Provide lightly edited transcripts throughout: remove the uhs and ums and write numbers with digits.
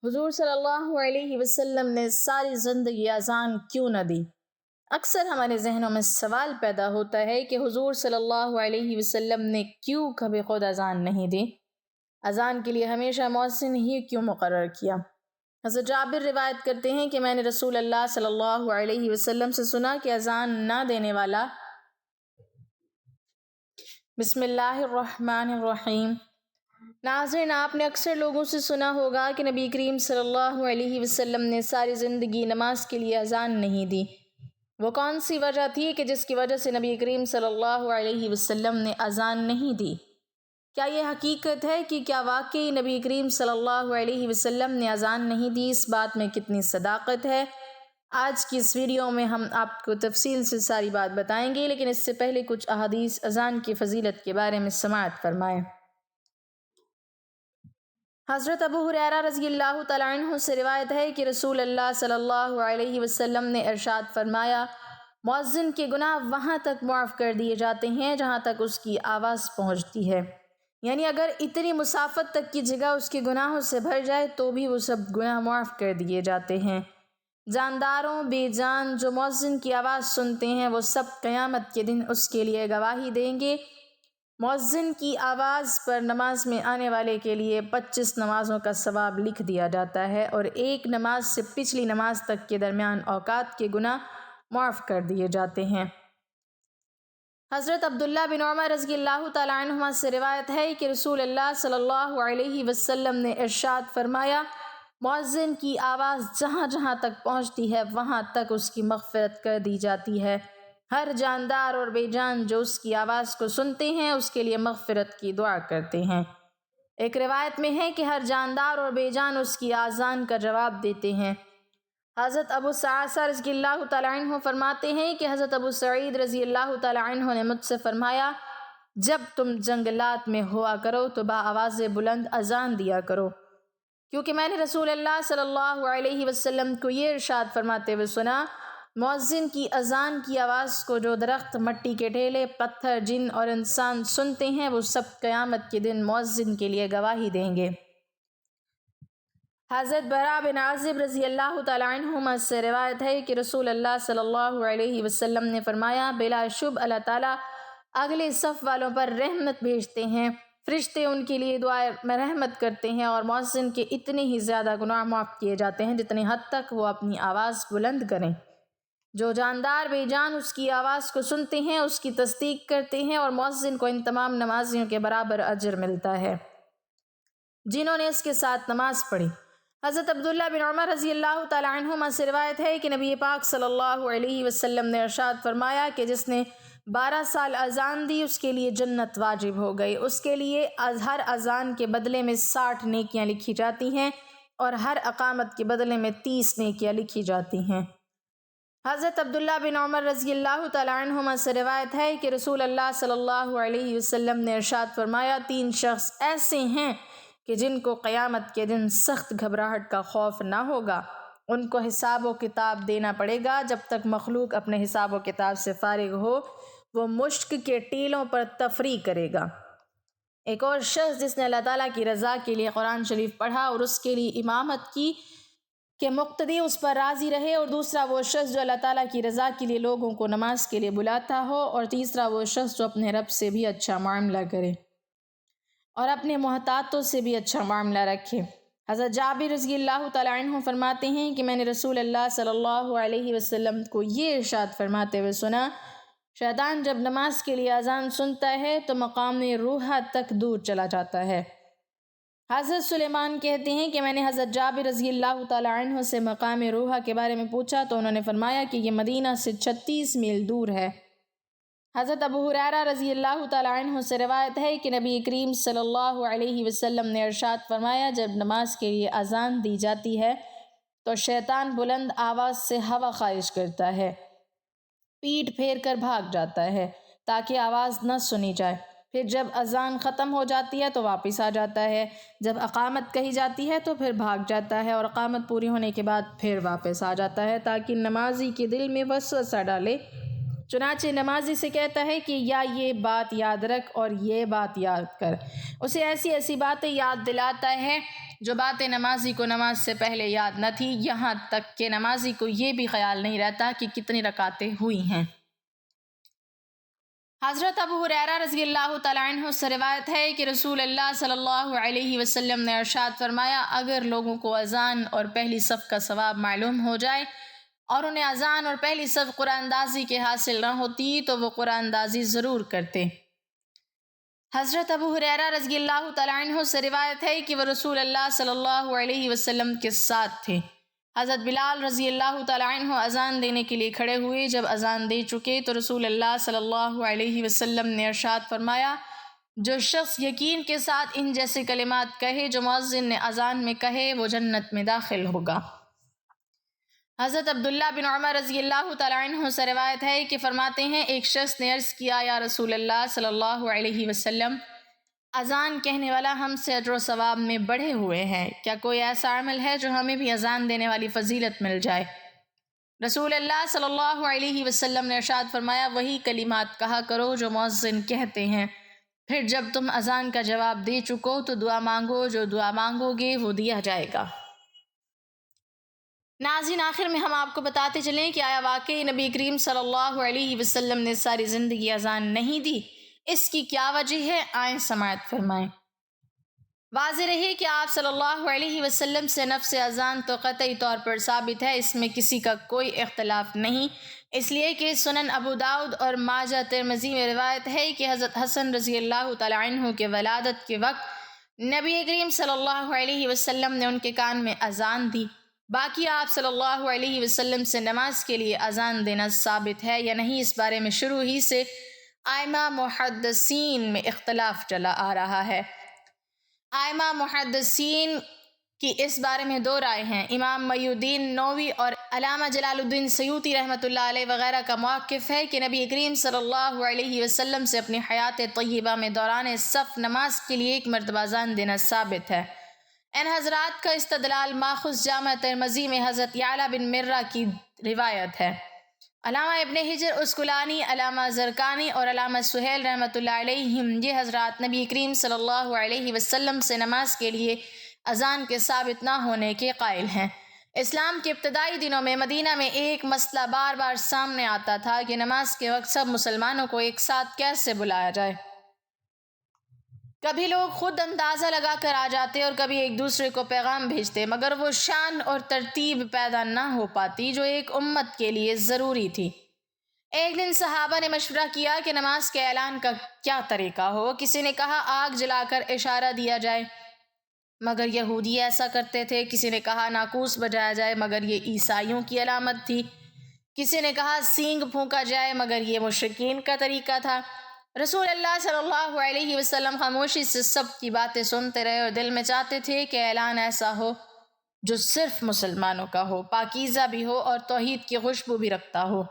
حضور صلی اللہ علیہ وسلم نے ساری زندگی اذان کیوں نہ دی؟ اکثر ہمارے ذہنوں میں سوال پیدا ہوتا ہے کہ حضور صلی اللہ علیہ وسلم نے کیوں کبھی خود اذان نہیں دی؟ اذان کے لیے ہمیشہ مؤذن ہی کیوں مقرر کیا؟ حضرت جابر روایت کرتے ہیں کہ میں نے رسول اللہ صلی اللہ علیہ وسلم سے سنا کہ اذان نہ دینے والا بسم اللہ الرحمن الرحیم۔ ناظرین، آپ نے اکثر لوگوں سے سنا ہوگا کہ نبی کریم صلی اللہ علیہ وسلم نے ساری زندگی نماز کے لیے اذان نہیں دی۔ وہ کون سی وجہ تھی کہ جس کی وجہ سے نبی کریم صلی اللہ علیہ وسلم نے اذان نہیں دی؟ کیا یہ حقیقت ہے کہ کیا واقعی نبی کریم صلی اللہ علیہ وسلم نے اذان نہیں دی؟ اس بات میں کتنی صداقت ہے؟ آج کی اس ویڈیو میں ہم آپ کو تفصیل سے ساری بات بتائیں گے، لیکن اس سے پہلے کچھ احادیث اذان کی فضیلت کے بارے میں سماعت فرمائیں۔ حضرت ابو ہریرہ رضی اللہ تعالیٰ عنہ سے روایت ہے کہ رسول اللہ صلی اللہ علیہ وسلم نے ارشاد فرمایا، مؤذن کے گناہ وہاں تک معاف کر دیے جاتے ہیں جہاں تک اس کی آواز پہنچتی ہے، یعنی اگر اتنی مسافت تک کی جگہ اس کے گناہوں سے بھر جائے تو بھی وہ سب گناہ معاف کر دیے جاتے ہیں۔ جانداروں بے جان جو مؤذن کی آواز سنتے ہیں وہ سب قیامت کے دن اس کے لیے گواہی دیں گے۔ مؤذن کی آواز پر نماز میں آنے والے کے لیے 25 نمازوں کا ثواب لکھ دیا جاتا ہے، اور ایک نماز سے پچھلی نماز تک کے درمیان اوقات کے گناہ معاف کر دیے جاتے ہیں۔ حضرت عبداللہ بن عمر رضی اللہ تعالیٰ عنہما سے روایت ہے کہ رسول اللہ صلی اللہ علیہ وسلم نے ارشاد فرمایا، مؤذن کی آواز جہاں جہاں تک پہنچتی ہے وہاں تک اس کی مغفرت کر دی جاتی ہے۔ ہر جاندار اور بے جان جو اس کی آواز کو سنتے ہیں اس کے لیے مغفرت کی دعا کرتے ہیں۔ ایک روایت میں ہے کہ ہر جاندار اور بے جان اس کی آذان کا جواب دیتے ہیں۔ حضرت ابو سعید رضی اللہ تعالیٰ عنہ فرماتے ہیں کہ حضرت ابو سعید رضی اللہ تعالیٰ عنہ نے مجھ سے فرمایا، جب تم جنگلات میں ہوا کرو تو بآواز بلند اذان دیا کرو، کیونکہ میں نے رسول اللہ صلی اللہ علیہ وسلم کو یہ ارشاد فرماتے ہوئے سنا، مؤذن کی اذان کی آواز کو جو درخت، مٹی کے ڈھیلے، پتھر، جن اور انسان سنتے ہیں وہ سب قیامت کے دن مؤذن کے لیے گواہی دیں گے۔ حضرت براء بن عازب رضی اللہ تعالیٰ عنہما سے روایت ہے کہ رسول اللہ صلی اللہ علیہ وسلم نے فرمایا، بلا شبہ اللہ تعالیٰ اگلے صف والوں پر رحمت بھیجتے ہیں، فرشتے ان کے لیے دعائے میں رحمت کرتے ہیں، اور مؤذن کے اتنے ہی زیادہ گناہ معاف کیے جاتے ہیں جتنی حد تک وہ اپنی آواز بلند کریں۔ جو جاندار بے جان اس کی آواز کو سنتے ہیں اس کی تصدیق کرتے ہیں، اور مؤذن کو ان تمام نمازیوں کے برابر اجر ملتا ہے جنہوں نے اس کے ساتھ نماز پڑھی۔ حضرت عبداللہ بن عمر رضی اللہ تعالیٰ عنہما سے روایت ہے کہ نبی پاک صلی اللہ علیہ وسلم نے ارشاد فرمایا کہ جس نے 12 سال اذان دی اس کے لیے جنت واجب ہو گئی، اس کے لیے ہر اذان کے بدلے میں 60 نیکیاں لکھی جاتی ہیں اور ہر اقامت کے بدلے میں 30 نیکیاں لکھی جاتی ہیں۔ حضرت عبداللہ بن عمر رضی اللہ تعالیٰ عنہما سے روایت ہے کہ رسول اللہ صلی اللہ علیہ وسلم نے ارشاد فرمایا، 3 شخص ایسے ہیں کہ جن کو قیامت کے دن سخت گھبراہٹ کا خوف نہ ہوگا، ان کو حساب و کتاب دینا پڑے گا جب تک مخلوق اپنے حساب و کتاب سے فارغ ہو وہ مشک کے ٹیلوں پر تفریح کرے گا۔ ایک اور شخص جس نے اللہ تعالیٰ کی رضا کے لیے قرآن شریف پڑھا اور اس کے لیے امامت کی کہ مقتدی اس پر راضی رہے، اور دوسرا وہ شخص جو اللہ تعالیٰ کی رضا کے لیے لوگوں کو نماز کے لیے بلاتا ہو، اور تیسرا وہ شخص جو اپنے رب سے بھی اچھا معاملہ کرے اور اپنے محتاطوں سے بھی اچھا معاملہ رکھے۔ حضرت جابر رضی اللہ تعالیٰ عنہ فرماتے ہیں کہ میں نے رسول اللہ صلی اللہ علیہ وسلم کو یہ ارشاد فرماتے ہوئے سنا، شیطان جب نماز کے لیے اذان سنتا ہے تو مقام روحہ تک دور چلا جاتا ہے۔ حضرت سلیمان کہتے ہیں کہ میں نے حضرت جابر رضی اللہ تعالیٰ عنہ سے مقام روحہ کے بارے میں پوچھا تو انہوں نے فرمایا کہ یہ مدینہ سے 36 میل دور ہے۔ حضرت ابو ہریرہ رضی اللہ تعالیٰ عنہ سے روایت ہے کہ نبی کریم صلی اللہ علیہ وسلم نے ارشاد فرمایا، جب نماز کے لیے اذان دی جاتی ہے تو شیطان بلند آواز سے ہوا خارج کرتا ہے، پیٹ پھیر کر بھاگ جاتا ہے تاکہ آواز نہ سنی جائے، پھر جب اذان ختم ہو جاتی ہے تو واپس آ جاتا ہے، جب اقامت کہی جاتی ہے تو پھر بھاگ جاتا ہے، اور اقامت پوری ہونے کے بعد پھر واپس آ جاتا ہے تاکہ نمازی کے دل میں وسوسہ ڈالے چنانچہ نمازی سے کہتا ہے کہ یا یہ بات یاد رکھ اور یہ بات یاد کر، اسے ایسی ایسی باتیں یاد دلاتا ہے جو باتیں نمازی کو نماز سے پہلے یاد نہ تھی، یہاں تک کہ نمازی کو یہ بھی خیال نہیں رہتا کہ کتنی رکعتیں ہوئی ہیں۔ حضرت ابو ہریرہ رضی اللہ تعالیٰ عنہ سے روایت ہے کہ رسول اللہ صلی اللہ علیہ وسلم نے ارشاد فرمایا، اگر لوگوں کو اذان اور پہلی صف کا ثواب معلوم ہو جائے اور انہیں اذان اور پہلی صف قرآن اندازی کے حاصل نہ ہوتی تو وہ قرآن اندازی ضرور کرتے۔ حضرت ابو ہریرہ رضی اللہ تعالیٰ عنہ سے روایت ہے کہ وہ رسول اللہ صلی اللہ علیہ وسلم کے ساتھ تھے۔ حضرت بلال رضی اللہ تعالیٰ عنہ اذان دینے کے لیے کھڑے ہوئے، جب اذان دے چکے تو رسول اللہ صلی اللہ علیہ وسلم نے ارشاد فرمایا، جو شخص یقین کے ساتھ ان جیسے کلمات کہے جو مؤذن نے اذان میں کہے وہ جنت میں داخل ہوگا۔ حضرت عبداللہ بن عمر رضی اللہ تعالیٰ عنہ سے روایت ہے کہ فرماتے ہیں، ایک شخص نے عرض کیا، یا رسول اللہ صلی اللہ علیہ وسلم، اذان کہنے والا ہم سے اجر و ثواب میں بڑھے ہوئے ہیں، کیا کوئی ایسا عمل ہے جو ہمیں بھی اذان دینے والی فضیلت مل جائے؟ رسول اللہ صلی اللہ علیہ وسلم نے ارشاد فرمایا، وہی کلمات کہا کرو جو مؤذن کہتے ہیں، پھر جب تم اذان کا جواب دے چکو تو دعا مانگو، جو دعا مانگو گے وہ دیا جائے گا۔ ناظرین، آخر میں ہم آپ کو بتاتے چلیں کہ آیا واقعی نبی کریم صلی اللہ علیہ وسلم نے ساری زندگی اذان نہیں دی؟ اس کی کیا وجہ ہے؟ آئیں سماعت فرمائیں۔ واضح رہے کہ آپ صلی اللہ علیہ وسلم سے نفس اذان تو قطعی طور پر ثابت ہے، اس میں کسی کا کوئی اختلاف نہیں، اس لیے کہ سنن ابو داؤد اور ماجہ ترمذی میں روایت ہے کہ حضرت حسن رضی اللہ تعالیٰ عنہ کے ولادت کے وقت نبی کریم صلی اللہ علیہ وسلم نے ان کے کان میں اذان دی۔ باقی آپ صلی اللہ علیہ وسلم سے نماز کے لیے اذان دینا ثابت ہے یا نہیں، اس بارے میں شروع ہی سے ائمہ محدثین میں اختلاف چلا آ رہا ہے۔ ائمہ محدثین کی اس بارے میں دو رائے ہیں۔ امام محی الدین نووی اور علامہ جلال الدین سیوطی رحمۃ اللہ علیہ وغیرہ کا موقف ہے کہ نبی کریم صلی اللہ علیہ وسلم سے اپنی حیات طیبہ میں دوران صف نماز کے لیے ایک مرتبہ اذان دینا ثابت ہے۔ ان حضرات کا استدلال ماخذ جامع ترمذی میں حضرت یعلا بن مرہ کی روایت ہے۔ علامہ ابن حجر اسقلانی، علامہ زرقانی اور علامہ سہیل رحمۃ اللہ علیہم یہ حضرات نبی کریم صلی اللہ علیہ وسلم سے نماز کے لیے اذان کے ثابت نہ ہونے کے قائل ہیں۔ اسلام کے ابتدائی دنوں میں مدینہ میں ایک مسئلہ بار بار سامنے آتا تھا کہ نماز کے وقت سب مسلمانوں کو ایک ساتھ کیسے بلایا جائے۔ کبھی لوگ خود اندازہ لگا کر آ جاتے اور کبھی ایک دوسرے کو پیغام بھیجتے، مگر وہ شان اور ترتیب پیدا نہ ہو پاتی جو ایک امت کے لیے ضروری تھی۔ ایک دن صحابہ نے مشورہ کیا کہ نماز کے اعلان کا کیا طریقہ ہو۔ کسی نے کہا آگ جلا کر اشارہ دیا جائے، مگر یہودی ایسا کرتے تھے۔ کسی نے کہا ناقوس بجایا جائے، مگر یہ عیسائیوں کی علامت تھی۔ کسی نے کہا سینگ پھونکا جائے، مگر یہ مشرکین کا طریقہ تھا۔ رسول اللہ صلی اللہ علیہ وسلم خاموشی سے سب کی باتیں سنتے رہے اور دل میں چاہتے تھے کہ اعلان ایسا ہو جو صرف مسلمانوں کا ہو، پاکیزہ بھی ہو اور توحید کی خوشبو بھی رکھتا ہو۔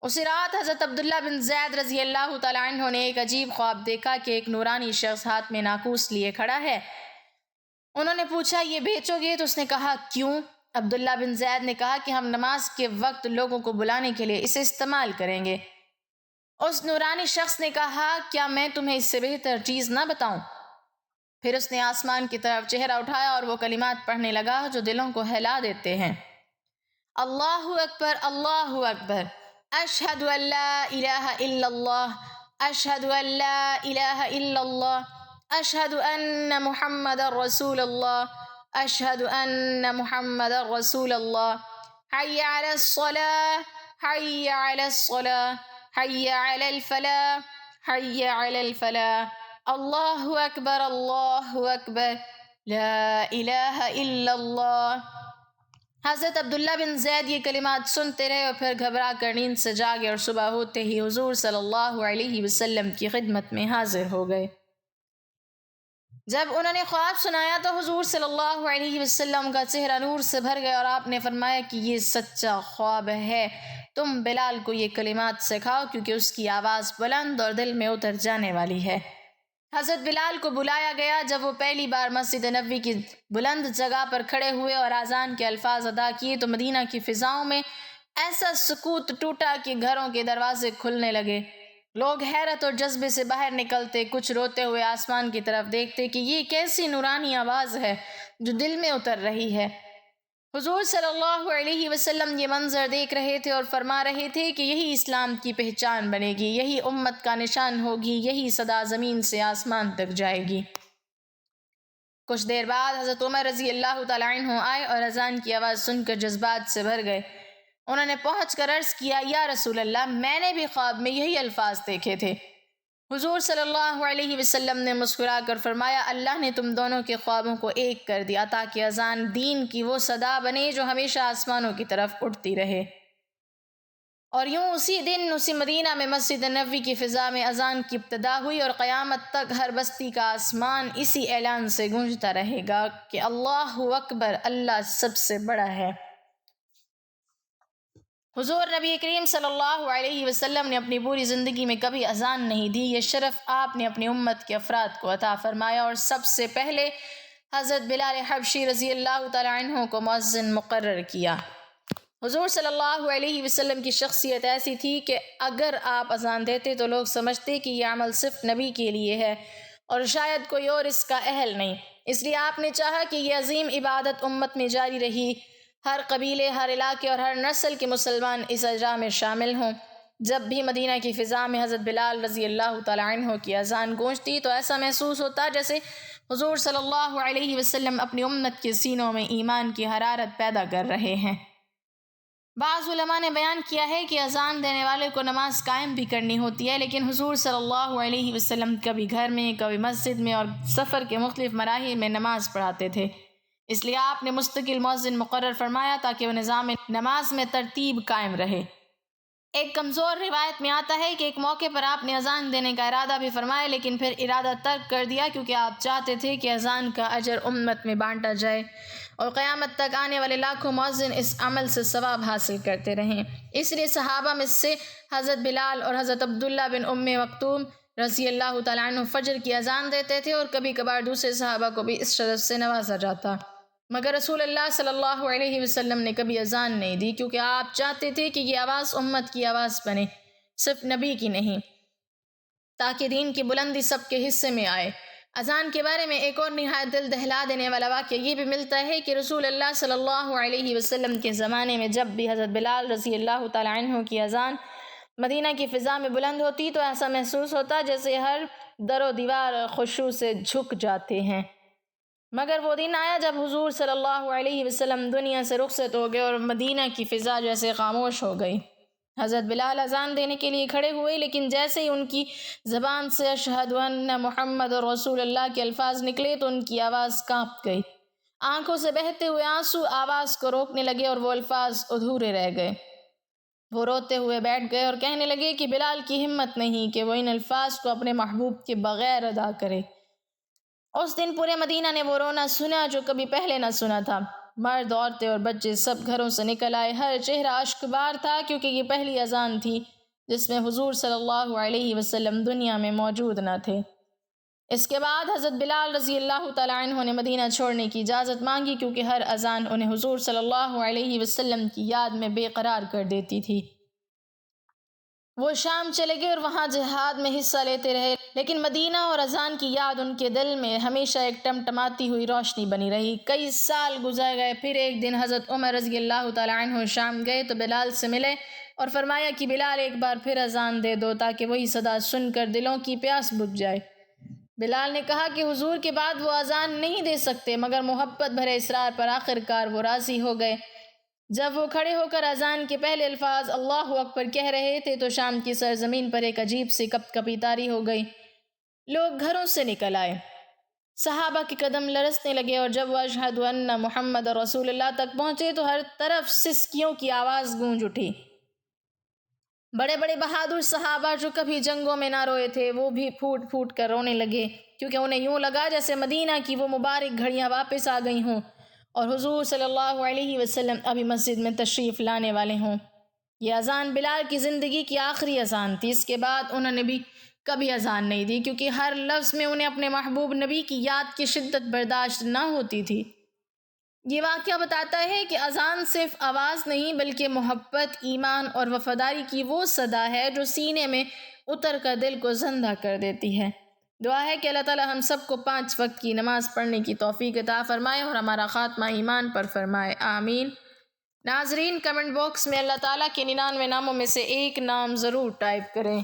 اسی رات حضرت عبداللہ بن زید رضی اللہ تعالیٰ عنہ نے ایک عجیب خواب دیکھا کہ ایک نورانی شخص ہاتھ میں ناقوس لیے کھڑا ہے۔ انہوں نے پوچھا یہ بیچو گے؟ تو اس نے کہا کیوں؟ عبداللہ بن زید نے کہا کہ ہم نماز کے وقت لوگوں کو بلانے کے لیے اسے استعمال کریں گے۔ اس نورانی شخص نے کہا کیا میں تمہیں اس سے بہتر چیز نہ بتاؤں؟ پھر اس نے آسمان کی طرف چہرہ اٹھایا اور وہ کلمات پڑھنے لگا جو دلوں کو ہلا دیتے ہیں۔ اللہ اکبر، اللہ اکبر، اشہد ان لا الہ الا اللہ، اشہد ان لا الہ الا اللہ، اشہد ان محمد رسول اللہ، اشہد ان محمد رسول اللہ، حی علی الصلاة، حی علی الصلاة، حی علی الفلاح، حی علی الفلاح، اللہ اکبر، اللہ اکبر، لا الہ الا اللہ۔ حضرت عبداللہ بن زید یہ کلمات سنتے رہے اور پھر گھبرا کر نیند سے جاگے اور صبح ہوتے ہی حضور صلی اللہ علیہ وسلم کی خدمت میں حاضر ہو گئے۔ جب انہوں نے خواب سنایا تو حضور صلی اللہ علیہ وسلم کا چہرہ نور سے بھر گیا اور آپ نے فرمایا کہ یہ سچا خواب ہے، تم بلال کو یہ کلمات سکھاؤ کیونکہ اس کی آواز بلند اور دل میں اتر جانے والی ہے۔ حضرت بلال کو بلایا گیا۔ جب وہ پہلی بار مسجد نبوی کی بلند جگہ پر کھڑے ہوئے اور اذان کے الفاظ ادا کیے تو مدینہ کی فضاؤں میں ایسا سکوت ٹوٹا کہ گھروں کے دروازے کھلنے لگے۔ لوگ حیرت اور جذبے سے باہر نکلتے، کچھ روتے ہوئے آسمان کی طرف دیکھتے کہ یہ کیسی نورانی آواز ہے جو دل میں اتر رہی ہے۔ حضور صلی اللہ علیہ وسلم یہ منظر دیکھ رہے تھے اور فرما رہے تھے کہ یہی اسلام کی پہچان بنے گی، یہی امت کا نشان ہوگی، یہی صدا زمین سے آسمان تک جائے گی۔ کچھ دیر بعد حضرت عمر رضی اللہ تعالیٰ عنہ آئے اور اذان کی آواز سن کر جذبات سے بھر گئے۔ انہوں نے پہنچ کر عرض کیا، یا رسول اللہ، میں نے بھی خواب میں یہی الفاظ دیکھے تھے۔ حضور صلی اللہ علیہ وسلم نے مسکرا کر فرمایا، اللہ نے تم دونوں کے خوابوں کو ایک کر دیا تاکہ اذان دین کی وہ صدا بنے جو ہمیشہ آسمانوں کی طرف اٹھتی رہے۔ اور یوں اسی دن اسی مدینہ میں مسجد نبوی کی فضا میں اذان کی ابتدا ہوئی اور قیامت تک ہر بستی کا آسمان اسی اعلان سے گونجتا رہے گا کہ اللہ اکبر، اللہ سب سے بڑا ہے۔ حضور نبی کریم صلی اللہ علیہ وسلم نے اپنی پوری زندگی میں کبھی اذان نہیں دی، یہ شرف آپ نے اپنی امت کے افراد کو عطا فرمایا اور سب سے پہلے حضرت بلال حبشی رضی اللہ تعالی عنہ کو مؤذن مقرر کیا۔ حضور صلی اللہ علیہ وسلم کی شخصیت ایسی تھی کہ اگر آپ اذان دیتے تو لوگ سمجھتے کہ یہ عمل صرف نبی کے لیے ہے اور شاید کوئی اور اس کا اہل نہیں، اس لیے آپ نے چاہا کہ یہ عظیم عبادت امت میں جاری رہی، ہر قبیلے، ہر علاقے اور ہر نسل کے مسلمان اس اجرا میں شامل ہوں۔ جب بھی مدینہ کی فضا میں حضرت بلال رضی اللہ تعالی عنہ کی اذان گونجتی تو ایسا محسوس ہوتا جیسے حضور صلی اللہ علیہ وسلم اپنی امت کے سینوں میں ایمان کی حرارت پیدا کر رہے ہیں۔ بعض علماء نے بیان کیا ہے کہ اذان دینے والے کو نماز قائم بھی کرنی ہوتی ہے، لیکن حضور صلی اللہ علیہ وسلم کبھی گھر میں، کبھی مسجد میں اور سفر کے مختلف مراحل میں نماز پڑھاتے تھے، اس لیے آپ نے مستقل مؤذن مقرر فرمایا تاکہ وہ نظام نماز میں ترتیب قائم رہے۔ ایک کمزور روایت میں آتا ہے کہ ایک موقع پر آپ نے اذان دینے کا ارادہ بھی فرمایا لیکن پھر ارادہ ترک کر دیا کیونکہ آپ چاہتے تھے کہ اذان کا اجر امت میں بانٹا جائے اور قیامت تک آنے والے لاکھوں مؤذن اس عمل سے ثواب حاصل کرتے رہیں۔ اس لیے صحابہ میں سے حضرت بلال اور حضرت عبداللہ بن ام مکتوم رضی اللہ تعالیٰ عنہ فجر کی اذان دیتے تھے اور کبھی کبھار دوسرے صحابہ کو بھی اس شرف سے نوازا جاتا، مگر رسول اللہ صلی اللہ علیہ وسلم نے کبھی اذان نہیں دی کیونکہ آپ چاہتے تھے کہ یہ آواز امت کی آواز بنے، صرف نبی کی نہیں، تاکہ دین کی بلندی سب کے حصے میں آئے۔ اذان کے بارے میں ایک اور نہایت دل دہلا دینے والا واقعہ یہ بھی ملتا ہے کہ رسول اللہ صلی اللہ علیہ وسلم کے زمانے میں جب بھی حضرت بلال رضی اللہ تعالی عنہ کی اذان مدینہ کی فضا میں بلند ہوتی تو ایسا محسوس ہوتا جیسے ہر در و دیوار خشوع سے جھک جاتے ہیں۔ مگر وہ دن آیا جب حضور صلی اللہ علیہ وسلم دنیا سے رخصت ہو گئے اور مدینہ کی فضا جیسے خاموش ہو گئی۔ حضرت بلال اذان دینے کے لیے کھڑے ہوئے لیکن جیسے ہی ان کی زبان سے اشہد ان محمد رسول اللہ کے الفاظ نکلے تو ان کی آواز کانپ گئی، آنکھوں سے بہتے ہوئے آنسو آواز کو روکنے لگے اور وہ الفاظ ادھورے رہ گئے۔ وہ روتے ہوئے بیٹھ گئے اور کہنے لگے کہ بلال کی ہمت نہیں کہ وہ ان الفاظ کو اپنے محبوب کے بغیر ادا کرے۔ اس دن پورے مدینہ نے وہ رونا سنا جو کبھی پہلے نہ سنا تھا، مرد، عورتیں اور بچے سب گھروں سے نکل آئے، ہر چہرہ اشک بار تھا کیونکہ یہ پہلی اذان تھی جس میں حضور صلی اللہ علیہ وسلم دنیا میں موجود نہ تھے۔ اس کے بعد حضرت بلال رضی اللہ تعالیٰ عنہ نے مدینہ چھوڑنے کی اجازت مانگی کیونکہ ہر اذان انہیں حضور صلی اللہ علیہ وسلم کی یاد میں بے قرار کر دیتی تھی۔ وہ شام چلے گئے اور وہاں جہاد میں حصہ لیتے رہے، لیکن مدینہ اور اذان کی یاد ان کے دل میں ہمیشہ ایک ٹمٹماتی ہوئی روشنی بنی رہی۔ کئی سال گزر گئے، پھر ایک دن حضرت عمر رضی اللہ تعالیٰ عنہ شام گئے تو بلال سے ملے اور فرمایا کہ بلال ایک بار پھر اذان دے دو تاکہ وہی صدا سن کر دلوں کی پیاس بجھ جائے۔ بلال نے کہا کہ حضور کے بعد وہ اذان نہیں دے سکتے، مگر محبت بھرے اصرار پر آخر کار وہ راضی ہو گئے۔ جب وہ کھڑے ہو کر اذان کے پہلے الفاظ اللہ اکبر کہہ رہے تھے تو شام کی سرزمین پر ایک عجیب سی کپ کپی طاری ہو گئی، لوگ گھروں سے نکل آئے، صحابہ کے قدم لرزنے لگے اور جب وہ اشہد ان محمد رسول اللہ تک پہنچے تو ہر طرف سسکیوں کی آواز گونج اٹھی۔ بڑے بڑے بہادر صحابہ جو کبھی جنگوں میں نہ روئے تھے وہ بھی پھوٹ پھوٹ کر رونے لگے کیونکہ انہیں یوں لگا جیسے مدینہ کی وہ مبارک گھڑیاں واپس آ گئی ہوں اور حضور صلی اللہ علیہ وسلم ابھی مسجد میں تشریف لانے والے ہوں۔ یہ اذان بلال کی زندگی کی آخری اذان تھی، اس کے بعد انہوں نے بھی کبھی اذان نہیں دی کیونکہ ہر لفظ میں انہیں اپنے محبوب نبی کی یاد کی شدت برداشت نہ ہوتی تھی۔ یہ واقعہ بتاتا ہے کہ اذان صرف آواز نہیں بلکہ محبت، ایمان اور وفاداری کی وہ صدا ہے جو سینے میں اتر کر دل کو زندہ کر دیتی ہے۔ دعا ہے کہ اللہ تعالی ہم سب کو 5 وقت کی نماز پڑھنے کی توفیق عطا فرمائے اور ہمارا خاتمہ ایمان پر فرمائے، آمین۔ ناظرین، کمنٹ باکس میں اللہ تعالیٰ کے 99 ناموں میں سے ایک نام ضرور ٹائپ کریں۔